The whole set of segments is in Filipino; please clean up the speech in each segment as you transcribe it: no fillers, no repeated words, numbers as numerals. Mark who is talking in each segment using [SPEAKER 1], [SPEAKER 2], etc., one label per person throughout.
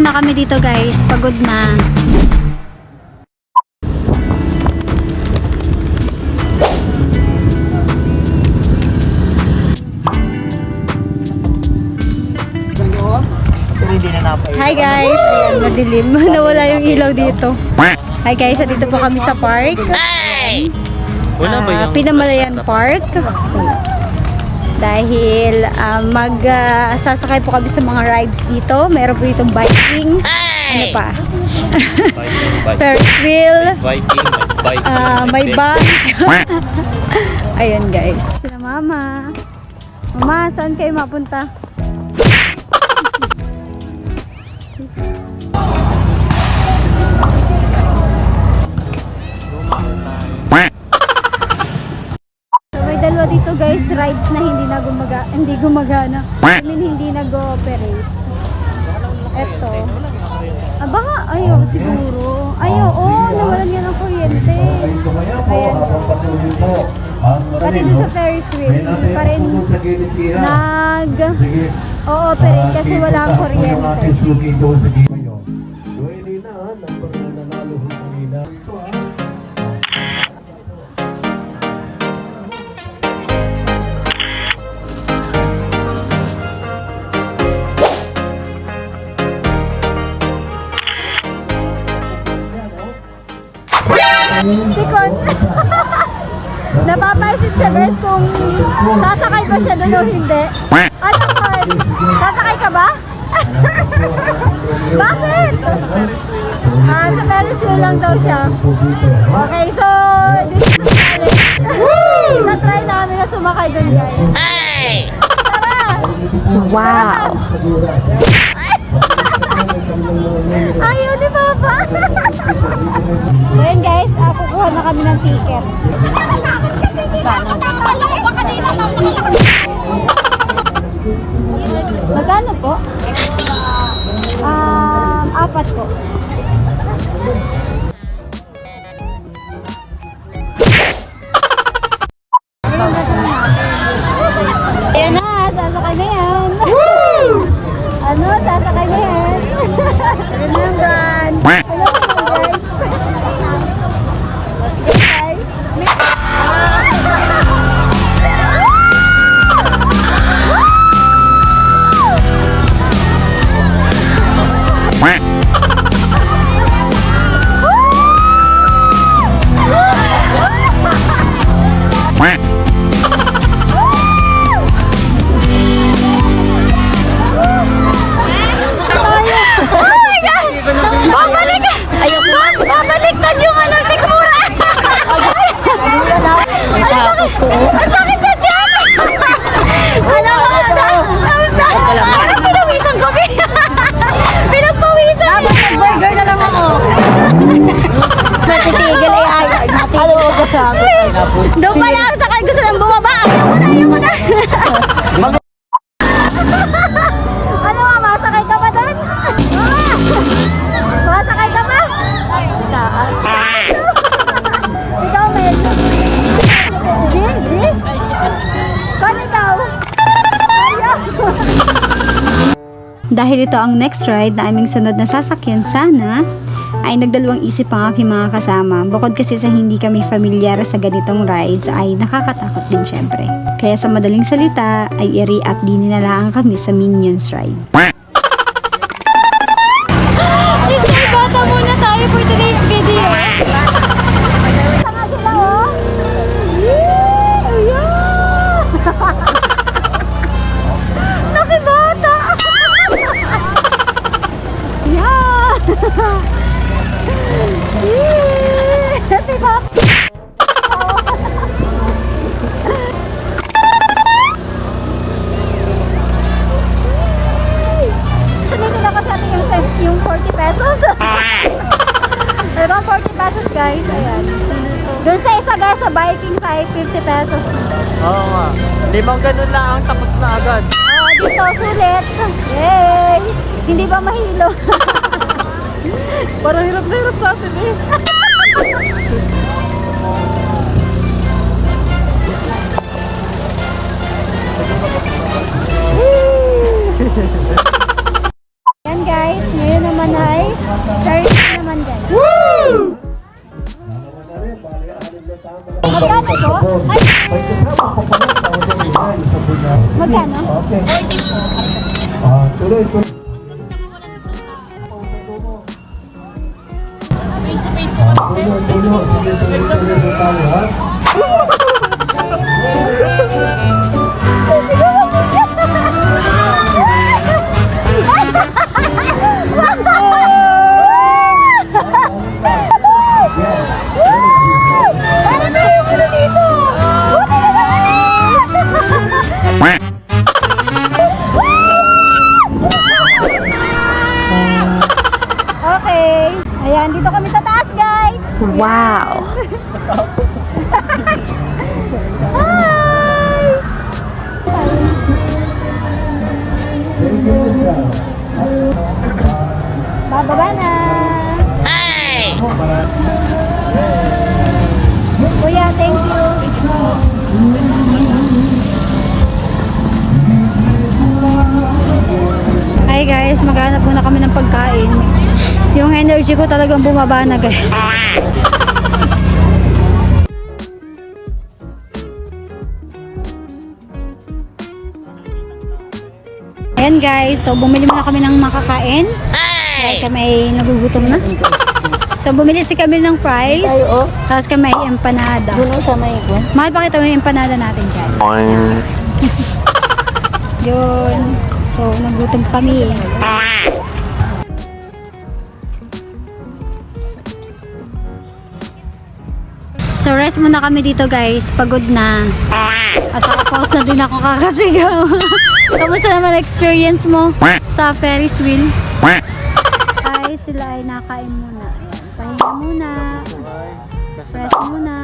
[SPEAKER 1] na kami dito guys. Pagod na. Hi guys! Ayan, madilim. Nawala yung ilaw dito. Hi guys, dito po kami sa park.
[SPEAKER 2] Wala ba yung
[SPEAKER 1] Pinamalayan Park. Dahil sasakay po kami sa mga rides dito. Meron po ditong biking. Ano pa? Ferris wheel. May bike. Ayun guys. Sina mama. Mama, saan kayo mapunta? So may dalawa dito guys, rides na hindi gumagana. I mean, hindi nag-ooperate. Eto. Baka, ayaw siguro. Ayaw, nawalan yan ng kuryente. Ayan. Pati dun sa Ferris wheel, hindi pa rin nag-ooperate kasi wala ang kuryente. Sikon. Napapaisip siya guys kung sasakay ba siya doon o hindi. Ano man? Sasakay ka ba? Bakit? Sa Ferris wheel lang daw siya. Okay, so this is the challenge. Na-try namin na sumakay doon guys. Tara! Wow! Ayaw ni Papa! Ngayon guys, kukuha na kami ng ticket. Magkano po? 4 po. Ayan na, sasakay na yan. Sasakay na yan. Remembrance. Hello guys. Babaliktad yung sikmura! Ang sakit sa tiyan! Ano ko na? Parang pinawisan ko. Pinagpawisan! Burger na lang ako. Natitigil ay ayaw. Natigil ko sa ako. Doon pala ang sakal gusto nang bumaba. Ayaw ko na. Ano mama? Sakay ka ba doon? Sakay ka ba? Ikaw, Mel. Jin? Kano ikaw? Dahil ito ang next ride na aming sunod na sasakyan sana, ay nagdalawang isip ang aking mga kasama. Bukod kasi sa hindi kami familiar sa ganitong rides, ay nakakatakot din syempre. Kaya sa madaling salita, ay iri at di nilalaan kami sa Minions ride. Bata muna tayo for today's video. Tanga sila oh. Nakibata. Yeah. Diba? Sunod na kasi natin yung 40 pesos. Diba 40 pesos guys? Ayan. Doon sa isa guys sa biking sa 50 pesos.
[SPEAKER 2] Oo nga. 5 ganun lang tapos na agad.
[SPEAKER 1] Dito sulit. Yay! Hindi ba mahilo?
[SPEAKER 2] Parang hirap na hirap sa atin eh.
[SPEAKER 1] Yan guys, ngayon naman Okay. Ayan, dito kami sa taas, guys.
[SPEAKER 3] Wow.
[SPEAKER 1] Bababa na. Kuya, thank you. Hi guys, maghanap muna kami ng pagkain. Yung energy ko talagang bumaba na, guys. Ayan guys, so bumili muna kami ng makakain. Dahil kami ay nagugutom na. So bumili si Camille ng fries. Tapos kami ay empanada.
[SPEAKER 3] Doon sa may ko.
[SPEAKER 1] Makipakita mo yung empanada natin dyan. Yun. So nagutom kami. So rest muna kami dito guys. Pagod na. At saka pause na din ako kakasigaw. Kamusta naman experience mo sa Ferris wheel? Ay, sila ay nakain muna. Ayan, pahinga muna. Rest muna.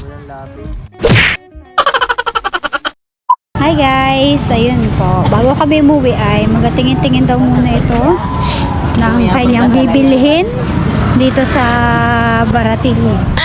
[SPEAKER 2] Walang lapis.
[SPEAKER 1] Hi guys! Ayun po. Bago kami umuwi ay magatingin-tingin daw muna ito ng kanyang bibilihin dito sa Baratili.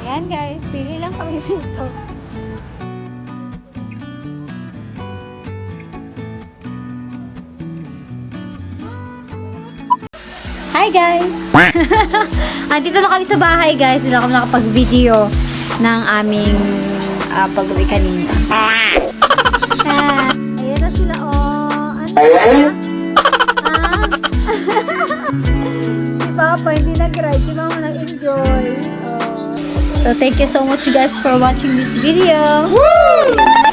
[SPEAKER 1] Ayan guys, pili lang kami dito. Hi guys! Andito na kami sa bahay guys. Dito kami nakapag-video ng aming pag-uwi kanina. Ayan na sila oh. Ano na? Si Papa hindi nag-ride. Si Mama nag-enjoy. So thank you so much guys for watching this video. Woo!